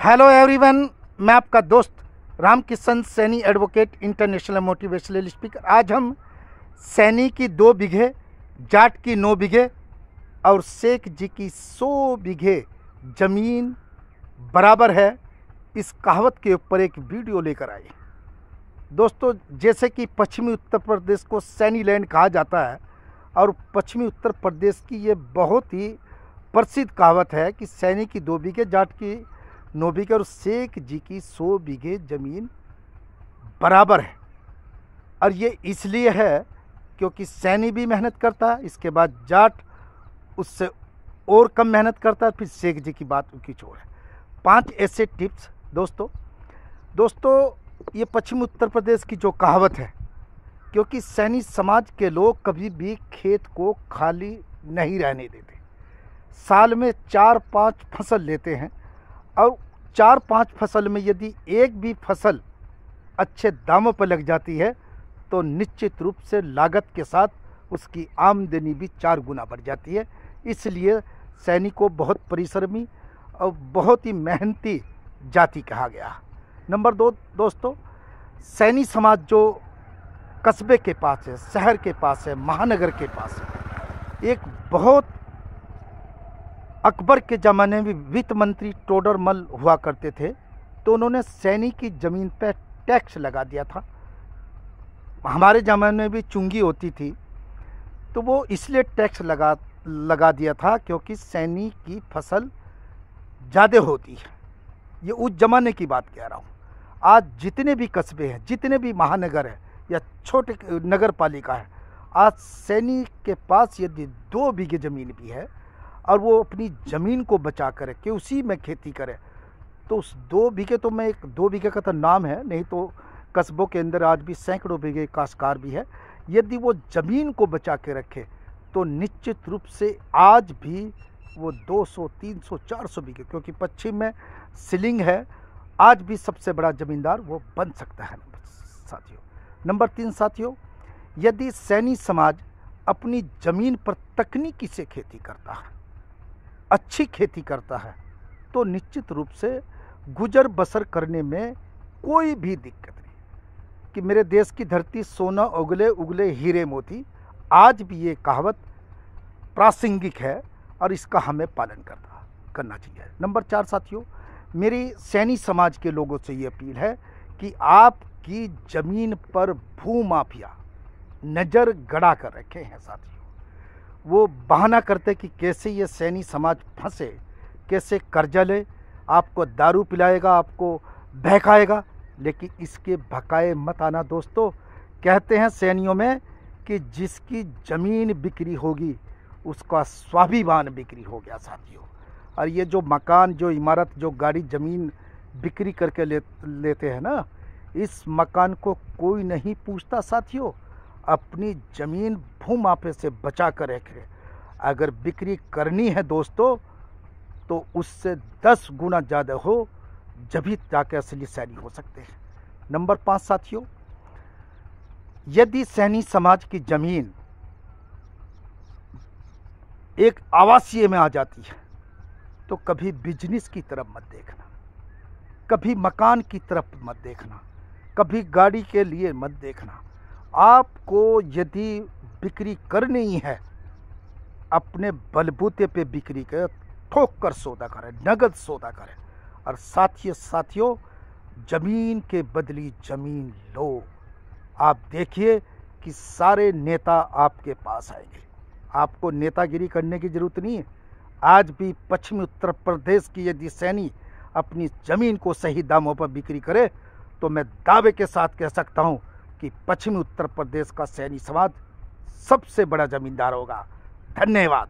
Hello everyone, मैं आपका दोस्त Ramkishan Saini advocate international motivational speaker. आज हम सैनी की 2 बीघे, जाट की 9 बीघे और शेख जी की 100 बीघे ज़मीन बराबर है, इस कहावत के ऊपर एक वीडियो लेकर आए। दोस्तों, जैसे कि पश्चिमी उत्तर प्रदेश को सैनी लैंड कहा जाता है और पश्चिमी उत्तर प्रदेश की ये बहुत ही प्रसिद्ध कहावत है कि सैनी की 2 बीघे, जाट की 9 बीघे और शेख जी की 100 बीघे ज़मीन बराबर है। और ये इसलिए है क्योंकि सैनी भी मेहनत करता है, इसके बाद जाट उससे और कम मेहनत करता है, फिर शेख जी की बात उनकी छोड़ है। 5 ऐसे टिप्स दोस्तों ये पश्चिमी उत्तर प्रदेश की जो कहावत है, क्योंकि सैनी समाज के लोग कभी भी खेत को खाली नहीं रहने देते। साल में 4-5 फसल लेते हैं और 4-5 फसल में यदि एक भी फसल अच्छे दामों पर लग जाती है तो निश्चित रूप से लागत के साथ उसकी आमदनी भी 4 गुना बढ़ जाती है। इसलिए सैनी को बहुत परिश्रमी और बहुत ही मेहनती जाति कहा गया। नंबर 2 दोस्तों, सैनी समाज जो कस्बे के पास है, शहर के पास है, महानगर के पास है, एक बहुत अकबर के ज़माने में वित्त मंत्री टोडरमल हुआ करते थे, तो उन्होंने सैनी की ज़मीन पर टैक्स लगा दिया था। हमारे ज़माने में भी चुंगी होती थी, तो वो इसलिए टैक्स लगा दिया था क्योंकि सैनी की फसल ज़्यादा होती है। ये उस ज़माने की बात कह रहा हूँ। आज जितने भी कस्बे हैं, जितने भी महानगर है या छोटे नगर पालिका है, आज सैनी के पास यदि 2 बीघे ज़मीन भी है और वो अपनी ज़मीन को बचा कर के उसी में खेती करे, तो उस 2 बीघे, तो मैं 2 बीघे का तो नाम है, नहीं तो कस्बों के अंदर आज भी सैकड़ों बीघे काश्तकार भी है। यदि वो ज़मीन को बचा के रखे तो निश्चित रूप से आज भी वो 200, 300, 400 बीघे, क्योंकि पश्चिम में सीलिंग है, आज भी सबसे बड़ा ज़मींदार वो बन सकता है साथियों। नंबर 3 साथियों, यदि सैनी समाज अपनी ज़मीन पर तकनीकी से खेती करता है, अच्छी खेती करता है, तो निश्चित रूप से गुजर बसर करने में कोई भी दिक्कत नहीं। कि मेरे देश की धरती सोना उगले उगले हीरे मोती, आज भी ये कहावत प्रासंगिक है और इसका हमें पालन करना चाहिए। नंबर 4 साथियों, मेरी सैनी समाज के लोगों से ये अपील है कि आपकी ज़मीन पर भूमाफिया नज़र गड़ा कर रखे हैं साथियों। वो बहाना करते कि कैसे ये सैनी समाज फंसे, कैसे कर्जा ले, आपको दारू पिलाएगा, आपको बहकाएगा, लेकिन इसके भकाए मत आना दोस्तों। कहते हैं सैनियों में कि जिसकी ज़मीन बिक्री होगी उसका स्वाभिमान बिक्री हो गया साथियों। और ये जो मकान, जो इमारत, जो गाड़ी, ज़मीन बिक्री करके लेते हैं ना, इस मकान को कोई नहीं पूछता साथियों। अपनी ज़मीन भूमाफिया से बचा कर रखें। अगर बिक्री करनी है दोस्तों तो उससे 10 गुना ज़्यादा हो, जब ही जाकर असली सैनी हो सकते हैं। नंबर 5 साथियों, यदि सैनी समाज की ज़मीन एक आवासीय में आ जाती है तो कभी बिजनेस की तरफ मत देखना, कभी मकान की तरफ मत देखना, कभी गाड़ी के लिए मत देखना। आपको यदि बिक्री करनी है, अपने बलबूते पे बिक्री कर, ठोक कर सौदा करें, नगद सौदा करें। और साथियों, ज़मीन के बदली ज़मीन लो। आप देखिए कि सारे नेता आपके पास आएंगे, आपको नेतागिरी करने की ज़रूरत नहीं है। आज भी पश्चिमी उत्तर प्रदेश की यदि सैनी अपनी ज़मीन को सही दामों पर बिक्री करे तो मैं दावे के साथ कह सकता हूं कि पश्चिमी उत्तर प्रदेश का सैनी समाज सबसे बड़ा ज़मींदार होगा। धन्यवाद।